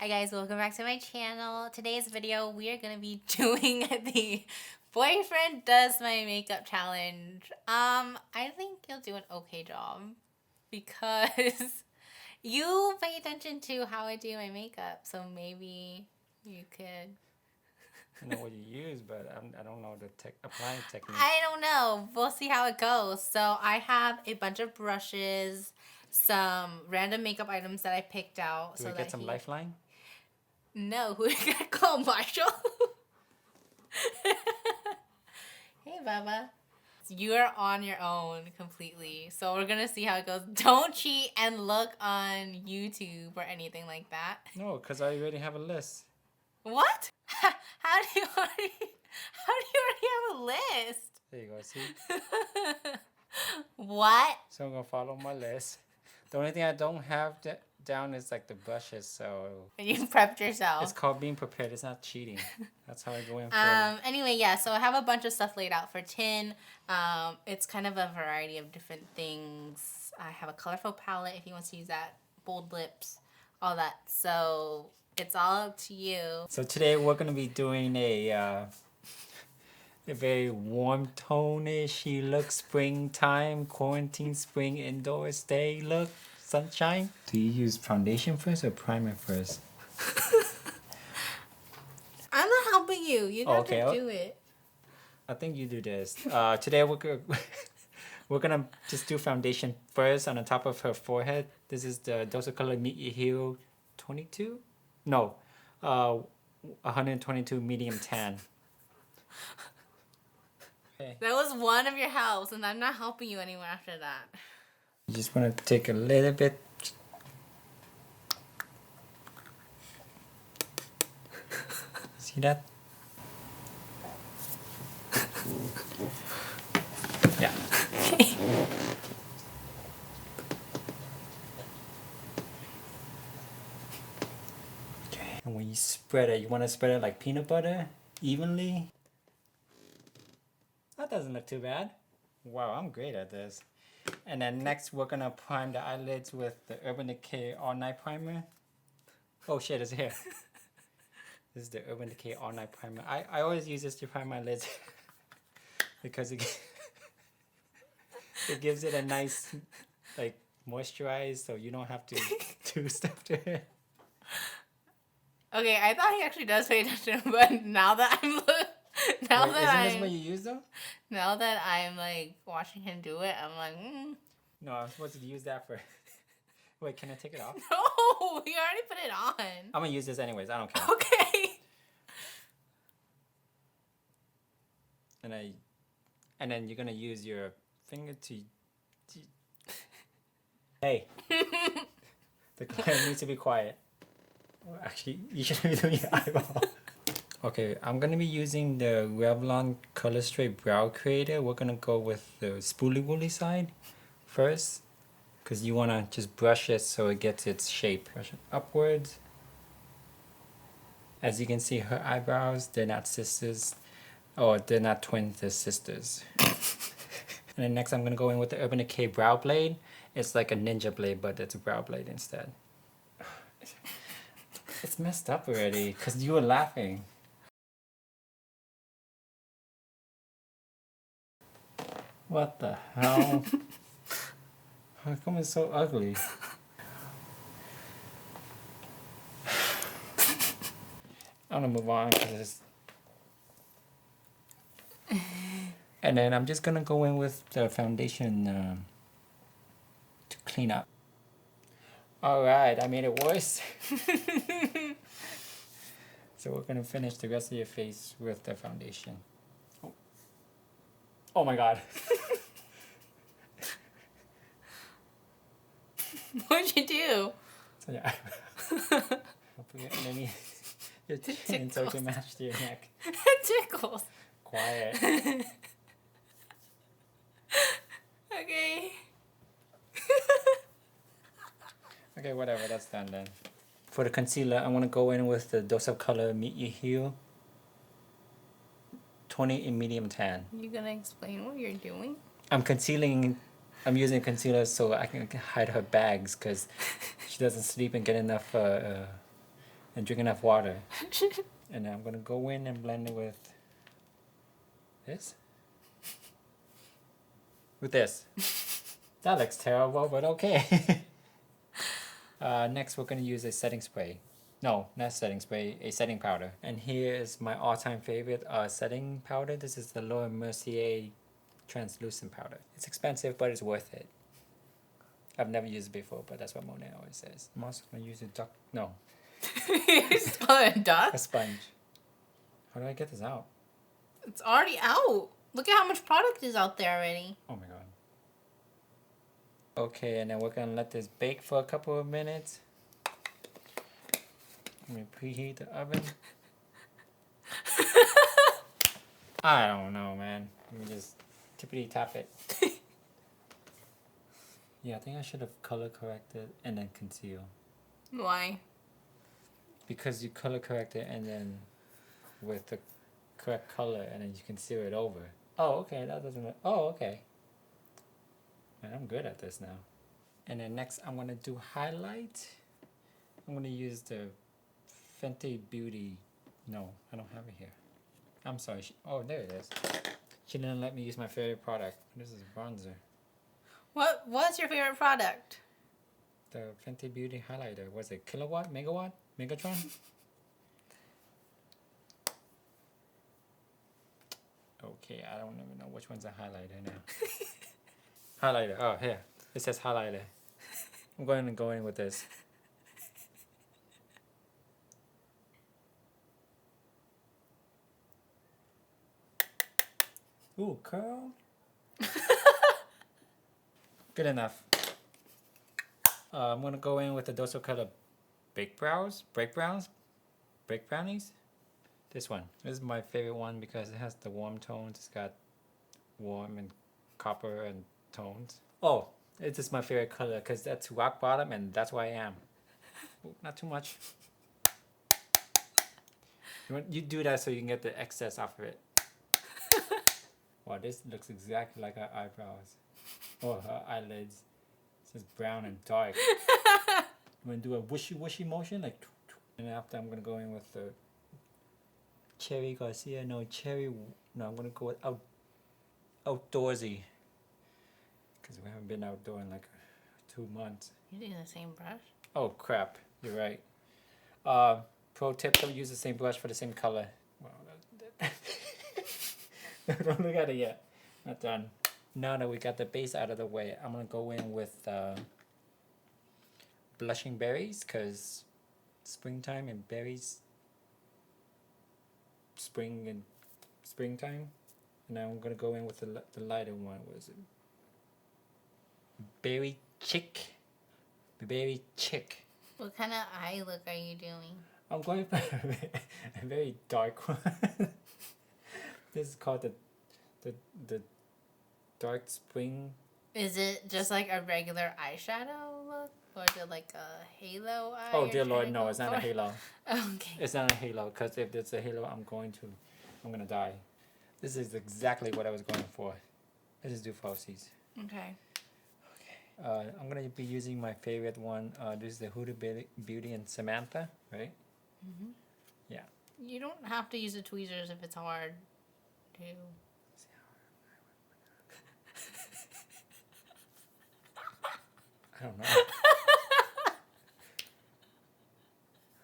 Hi guys, welcome back to my channel. Today's video we are gonna be doing the boyfriend does my makeup challenge. I think you'll do an okay job because you pay attention to how I do my makeup, so maybe you could. I know what you use, but I don't know the applying technique. I don't know. We'll see how it goes. So I have a bunch of brushes, some random makeup items that I picked out. Do we get some lifeline? No, who did I call Marshall? Hey, Baba. You're on your own completely. So we're gonna see how it goes. Don't cheat and look on YouTube or anything like that. No, because I already have a list. What? How do you already have a list? There you go, see? What? So I'm going to follow my list. The only thing I don't have down is like the brushes, so... You prepped yourself. It's called being prepared. It's not cheating. That's how I go in for it. Anyway, yeah, so I have a bunch of stuff laid out for tin. It's kind of a variety of different things. I have a colorful palette if he wants to use that. Bold lips, all that. So it's all up to you. So today we're going to be doing a very warm tone-ish look, springtime, quarantine, spring, indoors day look, sunshine. Do you use foundation first or primer first? I'm not helping you. You got to do it. I think you do this. Today we're gonna just do foundation first on the top of her forehead. This is the Dose of Color Meet Your Hero 22? No, 122 medium tan. Okay. That was one of your helps, and I'm not helping you anymore after that. You just want to take a little bit. See that? Yeah. Okay. And when you spread it, you want to spread it like peanut butter evenly. That doesn't look too bad. Wow, I'm great at this. And then next we're gonna prime the eyelids with the Urban Decay All Night Primer. Oh shit, it's here. This is the Urban Decay All Night Primer. I always use this to prime my lids because it gives it a nice like moisturize, so you don't have to do stuff to it. Okay, I thought he actually does pay attention, but now that I'm Isn't this what you use though? Now that I'm like watching him do it, I'm like, No, I'm supposed to use that for. Wait, can I take it off? No, you already put it on. I'm gonna use this anyways. I don't care. Okay. And then you're gonna use your finger to. Hey. The client needs to be quiet. Well, actually, you shouldn't be doing your eyeball. Okay, I'm gonna be using the Revlon Color Straight Brow Creator. We're gonna go with the spoolie woolly side first, because you wanna just brush it so it gets its shape. Brush it upwards. As you can see, her eyebrows, they're not sisters. Oh, they're not twins, they're sisters. And then next I'm gonna go in with the Urban Decay Brow Blade. It's like a ninja blade, but it's a brow blade instead. It's messed up already, because you were laughing. What the hell? How come it's so ugly? I'm gonna move on because it's... And then I'm just gonna go in with the foundation to clean up. Alright, I made it worse. So we're gonna finish the rest of your face with the foundation. Oh my god. What'd you do? So yeah, I'll put it underneath your chin so it can match to your neck. It tickles. Quiet. Okay. Okay, whatever, that's done then. For the concealer, I'm gonna go in with the Dose of Color Meet Your Hero 20 in medium tan. You gonna explain what you're doing? I'm concealing. I'm using concealer so I can hide her bags because she doesn't sleep and get enough and drink enough water. And I'm gonna go in and blend it with this. With this. That looks terrible, but okay. Next, we're gonna use a setting spray. No, not setting spray, a setting powder. And here is my all-time favorite setting powder. This is the Laura Mercier translucent powder. It's expensive, but it's worth it. I've never used it before, but that's what Monair always says. I'm also gonna use a duck. No. You spell it a duck? A sponge. How do I get this out? It's already out. Look at how much product is out there already. Oh my god. Okay, and then we're gonna let this bake for a couple of minutes. Let me preheat the oven. I don't know, man. Let me just tippity tap it. Yeah, I think I should have color corrected and then conceal. Why? Because you color correct it and then with the correct color and then you conceal it over. Oh, okay, that doesn't. Oh, okay. Man, I'm good at this now. And then next, I'm gonna do highlight. I'm gonna use the Fenty Beauty. No, I don't have it here. I'm sorry. Oh, there it is. She didn't let me use my favorite product. This is a bronzer. What's your favorite product? The Fenty Beauty highlighter. Was it kilowatt, megawatt, Megatron? Okay, I don't even know which one's a highlighter now. Highlighter. Oh, here. It says highlighter. I'm going to go in with this. Ooh, curl. Good enough. I'm going to go in with the Doso Color Break Brownies. This one. This is my favorite one because it has the warm tones. It's got warm and copper and tones. Oh, it's just my favorite color because that's rock bottom and that's where I am. Ooh, not too much. You do that so you can get the excess off of it. Wow, this looks exactly like her eyebrows. Or her eyelids. It's just brown and dark. I'm going to do a whooshy motion. Like, and after I'm going to go in with the Cherry Garcia. No, I'm going to go with outdoorsy. Because we haven't been outdoor in like 2 months. You're using the same brush? Oh, crap. You're right. Pro tip, don't use the same brush for the same color. Wow, don't look at it yet. Not done. Now that we got the base out of the way, I'm going to go in with blushing berries because springtime and berries. Springtime. And now I'm going to go in with the lighter one. What is it? Berry chick. What kind of eye look are you doing? I'm going for a very dark one. This is called the dark spring. Is it just like a regular eyeshadow look? Or is it like a halo eye? Oh dear Lord, no, it's not a halo. Okay. It's not a halo, because if it's a halo, I'm gonna die. This is exactly what I was going for. Let's just do falsies. Okay. I'm gonna be using my favorite one. This is the Huda Beauty and Samantha, right? Mm-hmm. Yeah. You don't have to use the tweezers if it's hard to. I don't know.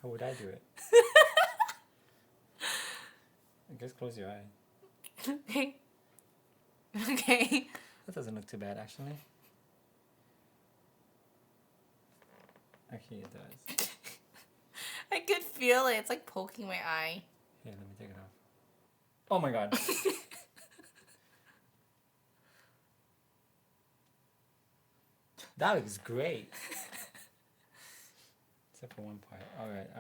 How would I do it? I guess close your eye. Okay. Okay. That doesn't look too bad, actually. Actually, it does. I could feel it. It's like poking my eye. Here, let me take it off. Oh my god. That looks great. Except for one part. Alright,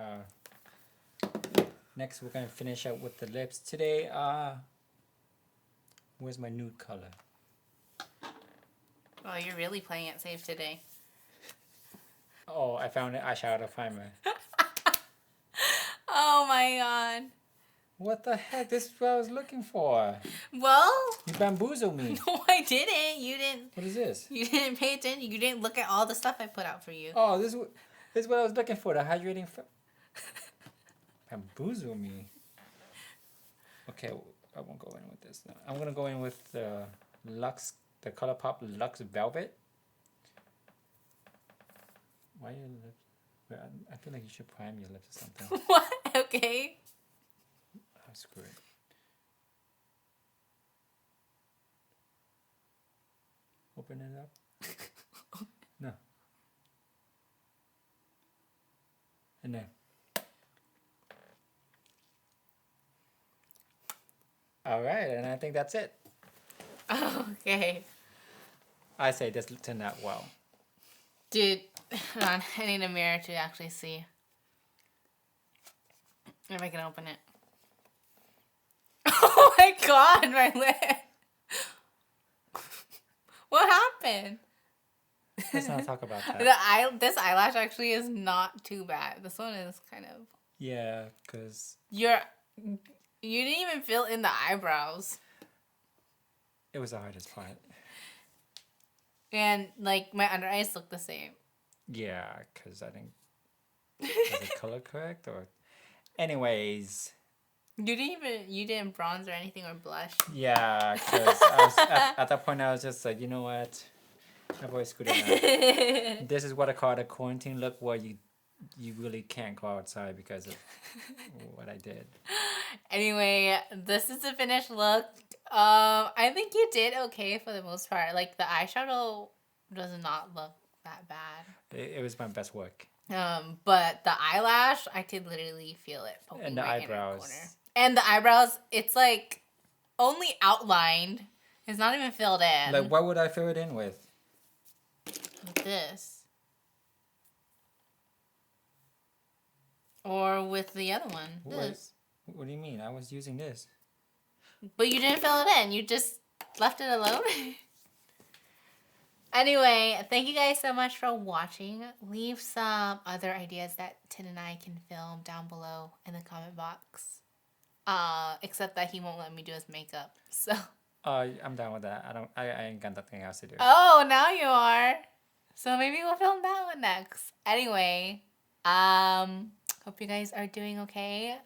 next we're gonna finish up with the lips. Today, where's my nude color? Oh, you're really playing it safe today. Oh, I found an eyeshadow primer. Oh my god. What the heck? This is what I was looking for. Well, You bamboozled me. no, I didn't. You didn't. What is this? You didn't pay attention. You didn't look at all the stuff I put out for you. Oh, this is what I was looking for. The hydrating. Bamboozle me. Okay, I won't go in with this. I'm gonna go in with the Lux, the ColourPop Luxe Velvet. Why your lips? Wait, I feel like you should prime your lips or something. What? Okay. Oh, screw it. Open it up. No. And then. All right, and I think that's it. Okay. I say this turned out well. Dude, hold on. I need a mirror to actually see if I can open it. Oh my god, my lip. What happened? Let's not talk about that. This eyelash actually is not too bad. This one is kind of. Yeah, because You didn't even fill in the eyebrows. it was the hardest part. And like my under eyes look the same. Yeah, because I think was it color correct or anyways. You didn't bronze or anything or blush. Yeah, because at that point I was just like, you know what, I've always screwed it up. This is what I call a quarantine look, where you really can't go outside because of what I did. Anyway, this is the finished look. I think you did okay for the most part. Like the eyeshadow does not look that bad. It was my best work. But the eyelash, I could literally feel it poking And the right in eyebrows. the corner. And the eyebrows, it's like only outlined. It's not even filled in. Like, what would I fill it in with? With this. Or with the other one. This. What do you mean? I was using this. But you didn't fill it in. You just left it alone. Anyway, thank you guys so much for watching. Leave some other ideas that Tin and I can film down below in the comment box. Except that he won't let me do his makeup. So. I'm down with that. I ain't got nothing else to do. Oh, now you are. So maybe we'll film that one next. Anyway, hope you guys are doing okay.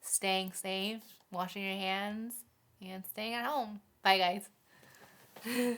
Staying safe, washing your hands, and staying at home. Bye, guys.